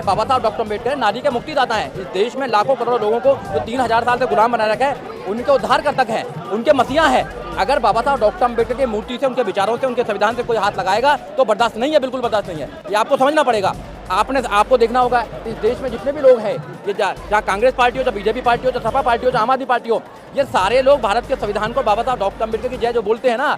बाबा साहब डॉक्टर अम्बेडकर नारी के मुक्तिदाता हैं। इस देश में लाखों करोड़ों लोगों को जो 3000 साल से गुलाम बना रखा है, उनके उद्धारकर्ता हैं, उनके मसीहा हैं। अगर बाबा साहब डॉक्टर अम्बेडकर की मूर्ति से, उनके विचारों से, उनके संविधान से कोई हाथ लगाएगा तो बर्दाश्त नहीं है, बिल्कुल बर्दाश्त नहीं है। ये आपको समझना पड़ेगा। आपको देखना होगा इस देश में जितने भी लोग हैं, ये जहाँ कांग्रेस पार्टी हो, चाहे बीजेपी पार्टी हो, चाहे सपा पार्टी हो, चाहे आम आदमी पार्टी हो, ये सारे लोग भारत के संविधान को, बाबा साहब डॉक्टर अम्बेडकर की जय जो बोलते हैं ना,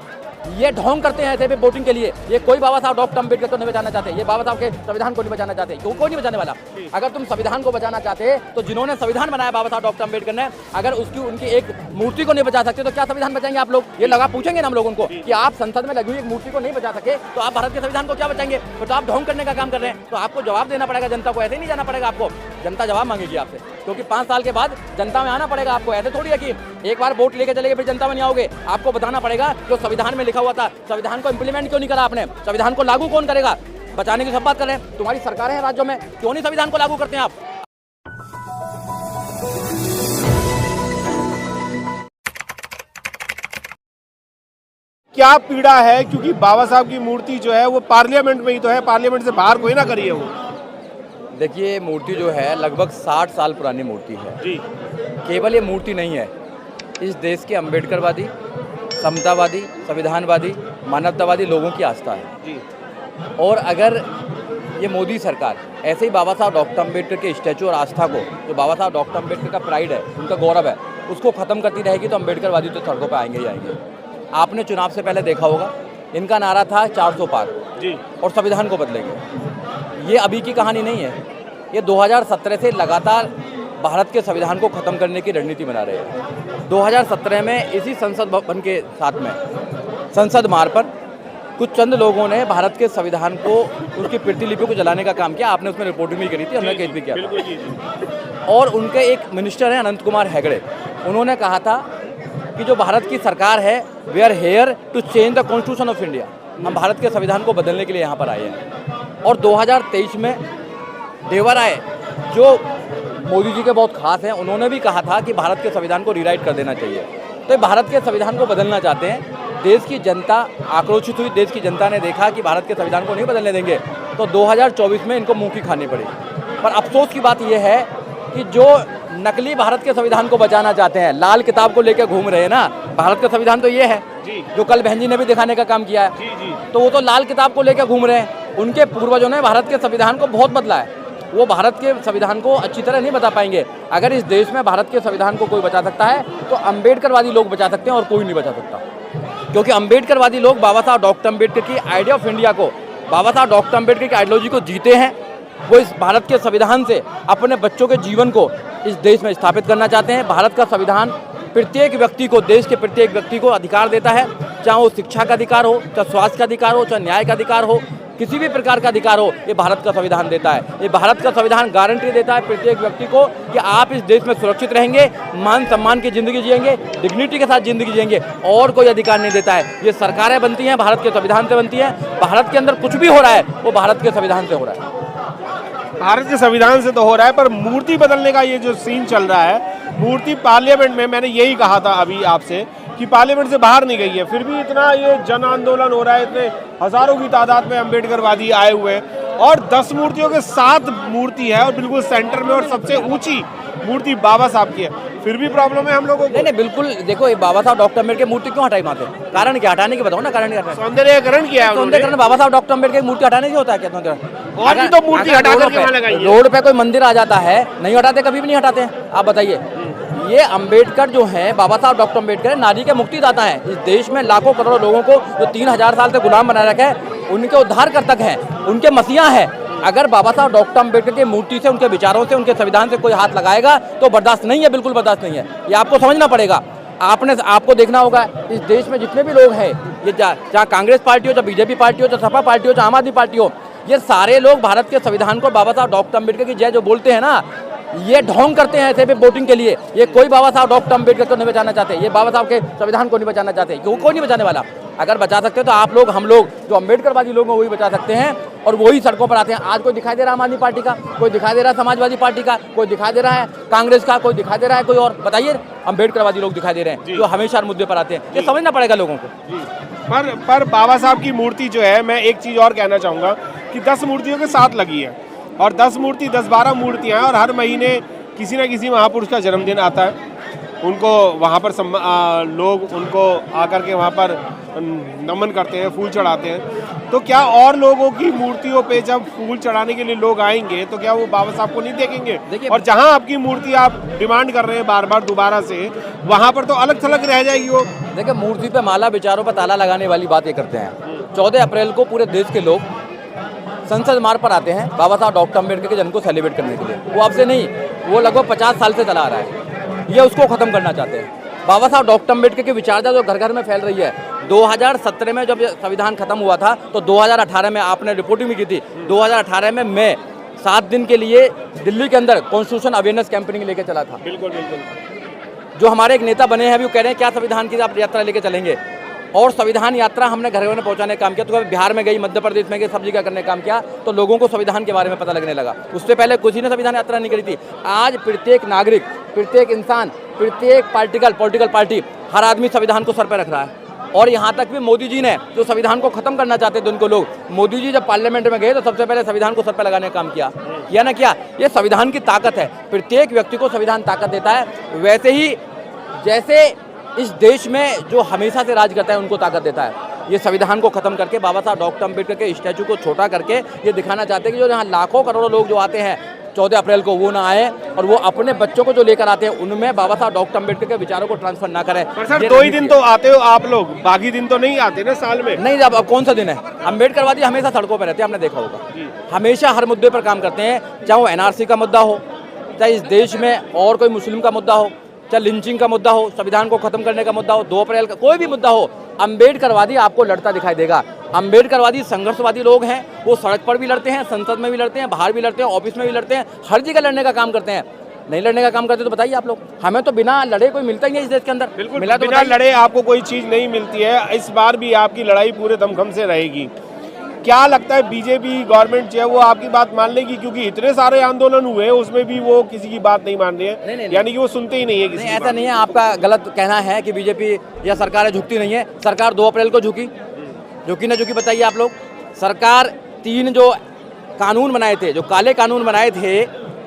ये ढोंग करते हैं ऐसे भी वोटिंग के लिए। ये कोई बाबा साहब डॉक्टर अम्बेडकर को नहीं बचाना चाहते, ये बाबा साहब के संविधान को नहीं बचाना चाहते। क्यों कोई नहीं बचाने वाला। अगर तुम संविधान को बचाना चाहते तो जिन्होंने संविधान बनाया बाबा साहब डॉक्टर अम्बेडकर ने, अगर उनकी एक मूर्ति को नहीं बचा सकते तो क्या संविधान बचाएंगे आप लोग? ये लगा पूछेंगे ना हम लोग उनको कि आप संसद में लगी हुई एक मूर्ति को नहीं बचा सके तो आप भारत के संविधान को क्या बचाएंगे? तो आप ढोंग करने का काम कर रहे हैं। तो आपको जवाब देना पड़ेगा जनता को, ऐसे नहीं जाना पड़ेगा आपको। जनता जवाब मांगेगी आपसे, क्योंकि 5 साल के बाद जनता में आना पड़ेगा आपको। ऐसे थोड़ी है कि एक बार वोट लेके चले गए फिर जनता में नहीं आओगे। आपको बताना पड़ेगा जो संविधान में लिखा हुआ था, संविधान को इंप्लीमेंट क्यों नहीं करा आपने, संविधान को लागू कौन करेगा? बचाने की सब बात कर रहे हैं, तुम्हारी सरकारें हैं राज्यों में, क्यों नहीं संविधान को लागू करते हैं आप? क्या पीड़ा है, क्योंकि बाबा साहब की मूर्ति जो है वो पार्लियामेंट में ही तो है, पार्लियामेंट से बाहर कोई ना करिए वो। देखिए, मूर्ति जो है लगभग 60 साल पुरानी मूर्ति है जी। केवल ये मूर्ति नहीं है, इस देश के अम्बेडकरवादी, समतावादी, संविधानवादी, मानवतावादी लोगों की आस्था है जी। और अगर ये मोदी सरकार ऐसे ही बाबा साहब डॉक्टर अम्बेडकर के स्टैचू और आस्था को, जो बाबा साहब डॉक्टर अम्बेडकर का प्राइड है, उनका गौरव है, उसको ख़त्म करती रहेगी तो अम्बेडकरवादी तो सड़कों पर आएंगे ही आएंगे। आपने चुनाव से पहले देखा होगा, इनका नारा था 400 पार जी, और संविधान को बदलेंगे। ये अभी की कहानी नहीं है, ये 2017 से लगातार भारत के संविधान को ख़त्म करने की रणनीति बना रहे हैं। 2017 में इसी संसद भवन के साथ में संसद मार्ग पर कुछ चंद लोगों ने भारत के संविधान को, उसकी प्रतिलिपि को जलाने का काम किया। आपने उसमें रिपोर्टिंग भी करी थी, हमने केस भी किया। और उनके एक मिनिस्टर हैं अनंत कुमार हेगड़े, उन्होंने कहा था कि जो भारत की सरकार है, we are here to change the constitution of India, हम भारत के संविधान को बदलने के लिए यहाँ पर आए हैं। और 2023 में देवराय, जो मोदी जी के बहुत खास हैं, उन्होंने भी कहा था कि भारत के संविधान को रीराइट कर देना चाहिए। तो भारत के संविधान को बदलना चाहते हैं। देश की जनता आक्रोशित हुई, देश की जनता ने देखा कि भारत के संविधान को नहीं बदलने देंगे, तो 2024 में इनको मुंह की खानी पड़ी। पर अफसोस की बात यह है कि जो नकली भारत के संविधान को बचाना चाहते हैं, लाल किताब को लेकर घूम रहे हैं ना, भारत का संविधान तो ये है जो कल बहन जी ने भी दिखाने का काम किया है। तो वो तो लाल किताब को लेकर घूम रहे हैं। उनके पूर्वजों ने भारत के संविधान को बहुत बदला है, वो भारत के संविधान को अच्छी तरह नहीं बता पाएंगे। अगर इस देश में भारत के संविधान को कोई बचा सकता है तो अम्बेडकरवादी लोग बचा सकते हैं, और कोई नहीं बचा सकता। क्योंकि अम्बेडकरवादी लोग बाबा साहब डॉक्टर अम्बेडकर की आइडिया ऑफ इंडिया को, बाबा साहब डॉक्टर अम्बेडकर की आइडियोलॉजी को जीते हैं। वो इस भारत के संविधान से अपने बच्चों के जीवन को इस देश में स्थापित करना चाहते हैं। भारत का संविधान प्रत्येक व्यक्ति को, देश के प्रत्येक व्यक्ति को अधिकार देता है, चाहे वो शिक्षा का अधिकार हो, चाहे स्वास्थ्य का अधिकार हो, चाहे न्याय का अधिकार हो, किसी भी प्रकार का अधिकार हो, ये भारत का संविधान देता है। ये भारत का संविधान गारंटी देता है प्रत्येक व्यक्ति को कि आप इस देश में सुरक्षित रहेंगे, मान सम्मान की ज़िंदगी जिएंगे, डिग्निटी के साथ ज़िंदगी जिएंगे, और कोई अधिकार नहीं देता है। ये सरकारें बनती हैं भारत के संविधान से बनती हैं। भारत के अंदर कुछ भी हो रहा है वो भारत के संविधान से हो रहा है। भारत के संविधान से तो हो रहा है, पर मूर्ति बदलने का ये जो सीन चल रहा है, मूर्ति पार्लियामेंट में, मैंने यही कहा था अभी आपसे कि पार्लियामेंट से बाहर नहीं गई है, फिर भी इतना ये जन आंदोलन हो रहा है, इतने हजारों की तादाद में अम्बेडकरवादी आए हुए हैं, और 10 मूर्तियों के साथ मूर्ति है और बिल्कुल सेंटर में, और सबसे ऊंची मूर्ति बाबा साहब की है, फिर भी प्रॉब्लम है हम लोगों को। नहीं, बिल्कुल। देखो, ये बाबा साहब डॉक्टर अम्बेडकर की मूर्ति क्यों हटाई वहाँ से? कारण क्या? हटाने की बताओ ना, कारण क्या? सौंदर्यकरण किया है। सौंदर्यकरण बाबा साहब डॉक्टर अम्बेडकर की मूर्ति हटाने से होता है क्या? और तो मूर्ति हटा करके वहाँ लगाई है। रोड पे कोई मंदिर आ जाता है, नहीं हटाते? कभी भी नहीं हटाते हैं। आप बताइए, ये अम्बेडकर जो है, बाबा साहब डॉक्टर अम्बेडकर नारी के मुक्तिदाता हैं। इस देश में लाखों करोड़ों लोगों को जो 3000 साल से गुलाम बना रखा है, उनके उद्धारकर्ता हैं, उनके मसीहा हैं। अगर बाबा साहब डॉक्टर अम्बेडकर की मूर्ति से, उनके विचारों से, उनके संविधान से कोई हाथ लगाएगा तो बर्दाश्त नहीं है, बिल्कुल बर्दाश्त नहीं है। ये आपको समझना पड़ेगा। आपको देखना होगा इस देश में जितने भी लोग हैं, ये चाहे कांग्रेस पार्टी हो, चाहे बीजेपी पार्टी हो, चाहे सपा पार्टी हो, चाहे आम आदमी पार्टी हो, ये सारे लोग भारत के संविधान को, बाबा साहब डॉक्टर अम्बेडकर की जय जो बोलते हैं ना, ये ढोंग करते हैं ऐसे भी वोटिंग के लिए। ये कोई बाबा साहब डॉक्टर अम्बेडकर को नहीं बचाना चाहते, ये बाबा साहब के संविधान को नहीं बचाना चाहते। क्यों कोई नहीं बचाने वाला। अगर बचा सकते तो आप लोग, हम लोग जो अम्बेडकरवादी लोग हैं वही बचा सकते हैं, और वही सड़कों पर आते हैं। आज कोई दिखाई दे रहा है आम आदमी पार्टी का, कोई दिखाई दे रहा है समाजवादी पार्टी का, कोई दिखाई दे रहा है कांग्रेस का, कोई दिखाई दे रहा है कोई और। बताइए, अम्बेडकरवादी लोग दिखाई दे रहे हैं जो हमेशा मुद्दे पर आते हैं। ये समझना पड़ेगा लोगों को। पर बाबा साहब की मूर्ति जो है, मैं एक चीज़ और कहना चाहूँगा कि 10 मूर्तियों के साथ लगी है, और 10 मूर्ति 10-12 मूर्तियाँ हैं और हर महीने किसी न किसी महापुरुष का जन्मदिन आता है। उनको वहाँ पर लोग उनको आकर के वहाँ पर नमन करते हैं, फूल चढ़ाते हैं। तो क्या और लोगों की मूर्तियों पे जब फूल चढ़ाने के लिए लोग आएंगे तो क्या वो बाबा साहब को नहीं देखेंगे? और जहाँ आपकी मूर्ति आप डिमांड कर रहे हैं बार बार दोबारा से, वहाँ पर तो अलग थलग रह जाएगी वो। देखिए, मूर्ति पे माला विचारों पर ताला लगाने वाली बात ये करते हैं। 14 अप्रैल को पूरे देश के लोग संसद मार्ग पर आते हैं बाबा साहब डॉक्टर अम्बेडकर के जन्म को सेलिब्रेट करने के लिए। वो अब से नहीं, वो लगभग 50 साल से चला आ रहा है। ये उसको ख़त्म करना चाहते हैं। बाबा साहब डॉक्टर अम्बेडकर की विचारधारा जो घर घर में फैल रही है, 2017 में जब संविधान खत्म हुआ था तो 2018 में आपने रिपोर्टिंग भी की थी। 2018 में मैं 7 दिन के लिए दिल्ली के अंदर कॉन्स्टिट्यूशन अवेयरनेस कैंपेनिंग लेके चला था। बिल्कुल बिल्कुल। जो हमारे एक नेता बने हैं अभी वो कह रहे हैं क्या संविधान की आप यात्रा लेके चलेंगे, और संविधान यात्रा हमने घर घर में पहुंचाने का काम किया। तो कभी बिहार में गई, मध्य प्रदेश में गई, सब जगह करने का काम किया तो लोगों को संविधान के बारे में पता लगने लगा। उससे पहले किसी ने संविधान यात्रा नहीं करी थी। आज प्रत्येक नागरिक, प्रत्येक इंसान, प्रत्येक पॉलिटिकल पार्टी, हर आदमी संविधान को सर पर रख रहा है। और यहाँ तक भी मोदी जी ने जो संविधान को खत्म करना चाहते थे उनको लोग, मोदी जी जब पार्लियामेंट में गए तो सबसे पहले संविधान को सर पर लगाने का काम किया ना किया। ये संविधान की ताकत है। प्रत्येक व्यक्ति को संविधान ताकत देता है। वैसे ही जैसे इस देश में जो हमेशा से राज करता है उनको ताकत देता है। ये संविधान को खत्म करके बाबा साहब डॉक्टर अम्बेडकर के स्टैचू को छोटा करके ये दिखाना चाहते हैं कि जो यहाँ लाखों करोड़ों लोग जो आते हैं 14 अप्रैल को, वो ना आए और वो अपने बच्चों को जो लेकर आते हैं उनमें बाबा साहब डॉक्टर अम्बेडकर के विचारों को ट्रांसफर ना करें। पर सर 2 ही दिन तो आते हो आप लोग, बाकी दिन तो नहीं आते ना साल में। नहीं, अब कौन सा दिन है? अम्बेडकरवादी हमेशा सड़कों पर रहते हैं, आपने देखा होगा। हमेशा हर मुद्दे पर काम करते हैं, चाहे वो NRC का मुद्दा हो, चाहे इस देश में और कोई मुस्लिम का मुद्दा हो, चाहे लिंचिंग का मुद्दा हो, संविधान को खत्म करने का मुद्दा हो, 2 अप्रैल का कोई भी मुद्दा हो, अम्बेडकरवादी आपको लड़ता दिखाई देगा। अम्बेडकरवादी संघर्षवादी लोग हैं। वो सड़क पर भी लड़ते हैं, संसद में भी लड़ते हैं, बाहर भी लड़ते हैं, ऑफिस में भी लड़ते हैं, हर जगह लड़ने का काम करते हैं। नहीं लड़ने का काम करते तो बताइए आप लोग। हमें तो बिना लड़े कोई मिलता ही नहीं इस देश के अंदर। बिल्कुल, मिला तो बिना लड़े आपको कोई चीज़ नहीं मिलती है। इस बार भी आपकी लड़ाई पूरे दमखम से रहेगी। क्या लगता है बीजेपी गवर्नमेंट जो है वो आपकी बात मान लेगी? क्योंकि इतने सारे आंदोलन हुए उसमें भी वो किसी की बात नहीं मान रही है, यानी कि वो सुनते ही नहीं है किसी की ऐसा नहीं है। आपका गलत कहना है कि बीजेपी या सरकार झुकती नहीं है। सरकार 2 अप्रैल को झुकी ना झुकी बताइए आप लोग। सरकार 3 जो कानून बनाए थे, जो काले कानून बनाए थे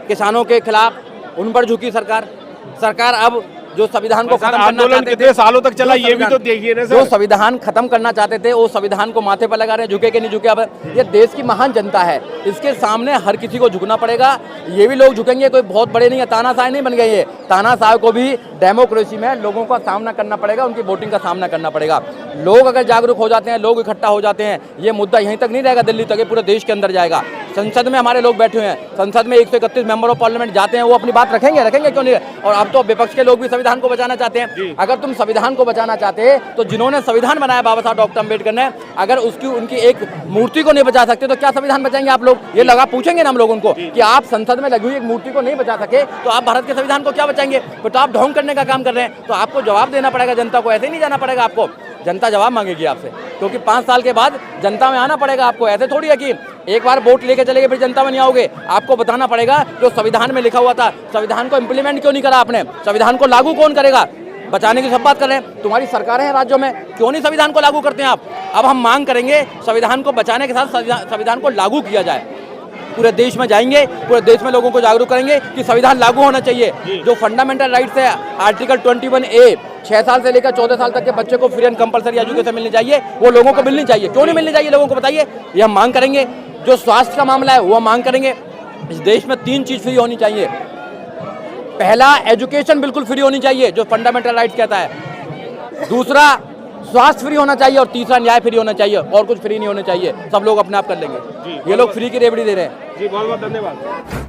किसानों के खिलाफ, उन पर झुकी सरकार। अब जो संविधान को खत्म करना चाहते थे, कितने सालों तक चला ये भी तो देखिए ना सर। जो संविधान खत्म करना चाहते थे वो संविधान को माथे पर लगा रहे हैं, झुके कि नहीं झुके। अब ये देश की महान जनता है, इसके सामने हर किसी को झुकना पड़ेगा। ये भी लोग झुकेंगे, कोई बहुत बड़े नहीं है, तानाशाह नहीं बन गए। ये तानाशाह को भी डेमोक्रेसी में लोगों का सामना करना पड़ेगा, उनकी वोटिंग का सामना करना पड़ेगा। लोग अगर जागरूक हो जाते हैं, लोग इकट्ठा हो जाते हैं, ये मुद्दा यहीं तक नहीं रहेगा, दिल्ली तक, ये पूरे देश के अंदर जाएगा। संसद में हमारे लोग बैठे हुए हैं, संसद में 131 मेंबर ऑफ पार्लियामेंट जाते हैं, वो अपनी बात रखेंगे क्यों नहीं। और अब तो विपक्ष के लोग भी संविधान को बचाना चाहते हैं। अगर तुम संविधान को बचाना चाहते तो जिन्होंने संविधान बनाया बाबा साहब डॉक्टर अम्बेडकर ने, अगर उनकी एक मूर्ति को नहीं बचा सकते तो क्या संविधान बचाएंगे आप लोग? ये लगा पूछेंगे ना हम लोग उनको कि आप संसद में लगी हुई एक मूर्ति को नहीं बचा सके तो आप भारत के संविधान को क्या बचाएंगे? तो आप ढोंग करने का काम कर रहे हैं, तो आपको जवाब देना पड़ेगा जनता को। ऐसे ही नहीं जाना पड़ेगा आपको, जनता जवाब मांगेगी आपसे, क्योंकि 5 साल के बाद जनता में आना पड़ेगा आपको। ऐसे थोड़ी है कि एक बार वोट लेके चले गए फिर जनता में नहीं आओगे। आपको बताना पड़ेगा जो संविधान में लिखा हुआ था, संविधान को इम्प्लीमेंट क्यों नहीं करा आपने, संविधान को लागू कौन करेगा? बचाने की सब बात कर रहे हैं, तुम्हारी सरकारें हैं राज्यों में, क्यों नहीं संविधान को लागू करते हैं आप? अब हम मांग करेंगे संविधान को बचाने के साथ संविधान को लागू किया जाए। पूरे देश में जाएंगे, पूरे देश में लोगों को जागरूक करेंगे कि संविधान लागू होना चाहिए। जो फंडामेंटल राइट्स है, आर्टिकल 21A, 6 साल से लेकर 14 साल तक के बच्चे को फ्री एंड कंपलसरी एजुकेशन मिलनी चाहिए, वो लोगों को मिलनी चाहिए। क्यों नहीं मिलनी चाहिए लोगों को बताइए? ये हम मांग करेंगे। जो स्वास्थ्य का मामला है वो हम मांग करेंगे। इस देश में 3 चीज़ फ्री होनी चाहिए। पहला, एजुकेशन बिल्कुल फ्री होनी चाहिए, जो फंडामेंटल राइट्स कहता है। दूसरा, स्वास्थ्य फ्री होना चाहिए। और तीसरा, न्याय फ्री होना चाहिए। और कुछ फ्री नहीं होना चाहिए, सब लोग अपने आप कर लेंगे। ये लोग फ्री की रेवड़ी दे रहे हैं। जी बहुत बहुत धन्यवाद।